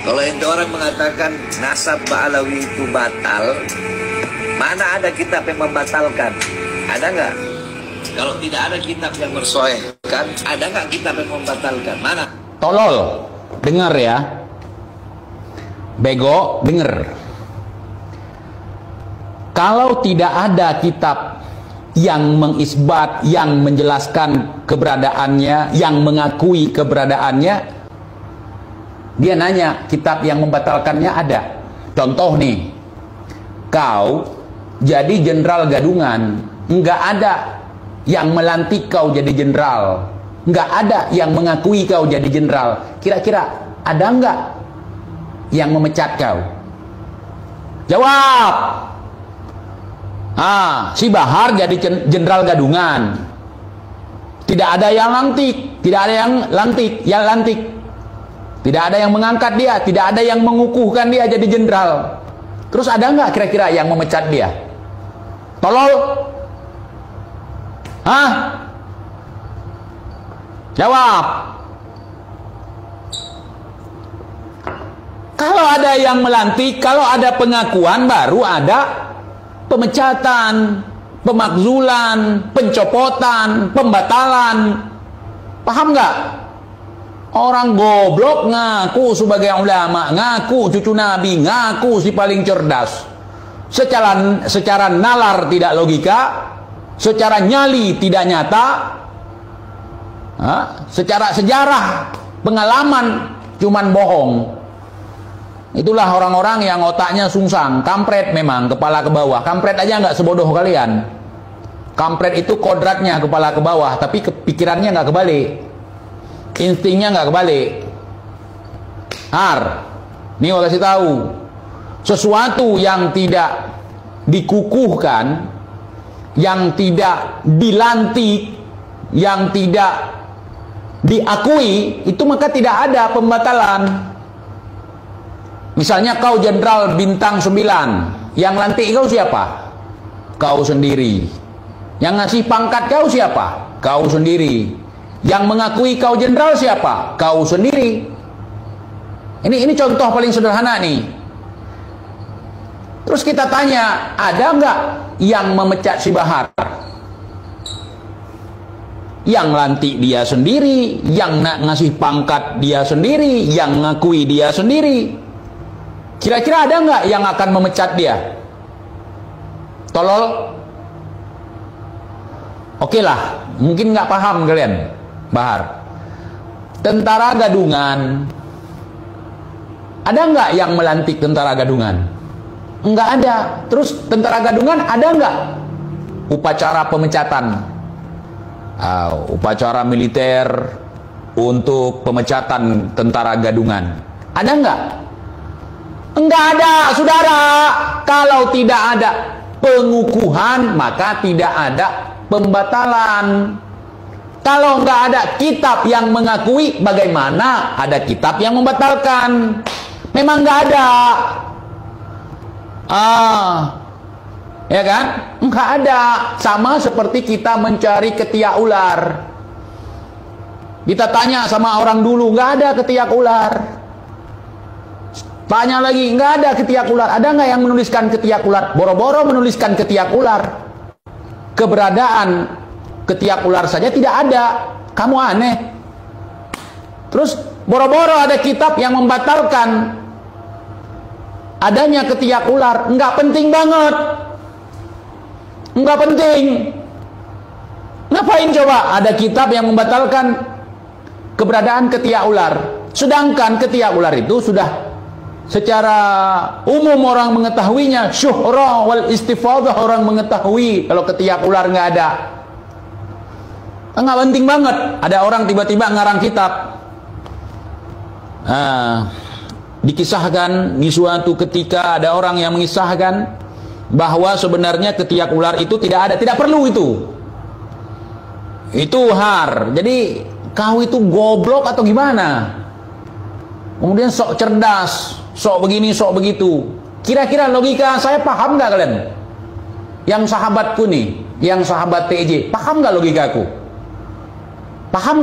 Kalau itu orang mengatakan nasab Ba'alawi itu batal, mana ada kitab yang membatalkan? Ada nggak? Kalau tidak ada kitab yang bersoehkan, ada nggak kitab yang membatalkan? Mana? Tolol, dengar ya. Bego, dengar. Kalau tidak ada kitab yang mengisbat, yang menjelaskan keberadaannya, yang mengakui keberadaannya, dia nanya, kitab yang membatalkannya ada. Contoh nih, kau jadi jenderal gadungan, nggak ada yang melantik kau jadi jenderal, nggak ada yang mengakui kau jadi jenderal. Kira-kira ada nggak yang memecat kau? Jawab. Si Bahar jadi jenderal gadungan, tidak ada yang lantik, tidak ada yang lantik. Tidak ada yang mengangkat dia, tidak ada yang mengukuhkan dia jadi jenderal. Terus ada nggak kira-kira yang memecat dia? Tolol? Jawab. Kalau ada yang melantik, kalau ada pengakuan, baru ada pemecatan, pemakzulan, pencopotan, pembatalan. Paham nggak? Orang goblok ngaku sebagai ulama, ngaku cucu Nabi, ngaku si paling cerdas. Secara nalar tidak logika, secara nyali tidak nyata, secara sejarah, pengalaman cuman bohong. Itulah orang-orang yang otaknya sungsang, kampret memang, kepala ke bawah. Kampret aja nggak sebodoh kalian. Kampret itu kodratnya kepala ke bawah, tapi pikirannya nggak kebalik. Instingnya nggak kebalik. Nih gua kasih tahu, sesuatu yang tidak dikukuhkan, yang tidak dilantik, yang tidak diakui, itu maka tidak ada pembatalan. Misalnya kau jenderal bintang 9, yang lantik kau siapa? Kau sendiri. Yang ngasih pangkat kau siapa? Kau sendiri. Yang mengakui kau jenderal siapa? Kau sendiri. Ini contoh paling sederhana nih. Terus kita tanya, ada nggak yang memecat si Bahar? Yang lantik dia sendiri, yang ngasih pangkat dia sendiri, yang ngakui dia sendiri. Kira-kira ada nggak yang akan memecat dia? Tolol? Oke lah, mungkin nggak paham kalian. Bahar, tentara gadungan, ada nggak yang melantik tentara gadungan? Nggak ada. Terus tentara gadungan ada nggak upacara pemecatan? Upacara militer untuk pemecatan tentara gadungan, ada nggak? Enggak ada, saudara. Kalau tidak ada pengukuhan, maka tidak ada pembatalan. Kalau nggak ada kitab yang mengakui, bagaimana ada kitab yang membatalkan? Memang nggak ada. Ya kan? Nggak ada. Sama seperti kita mencari ketiak ular. Kita tanya sama orang dulu, nggak ada ketiak ular. Tanya lagi, nggak ada ketiak ular. Ada nggak yang menuliskan ketiak ular? Boro-boro menuliskan ketiak ular. Keberadaan ketiak ular saja tidak ada. Kamu aneh. Terus boro-boro ada kitab yang membatalkan adanya ketiak ular. Nggak penting banget. Nggak penting. Ngapain coba ada kitab yang membatalkan keberadaan ketiak ular? Sedangkan ketiak ular itu sudah secara umum orang mengetahuinya, syuhra wal istifadah, orang mengetahui kalau ketiak ular nggak ada. Nggak penting banget. Ada orang tiba-tiba ngarang kitab. Dikisahkan di suatu ketika ada orang yang mengisahkan bahwa sebenarnya ketiak ular itu tidak ada, tidak perlu itu. Itu har. Jadi kau itu goblok atau gimana? Kemudian sok cerdas, sok begini, sok begitu. Kira-kira logika saya paham nggak kalian? Yang sahabatku nih, yang sahabat TJ, paham nggak logikaku? Paham nggak?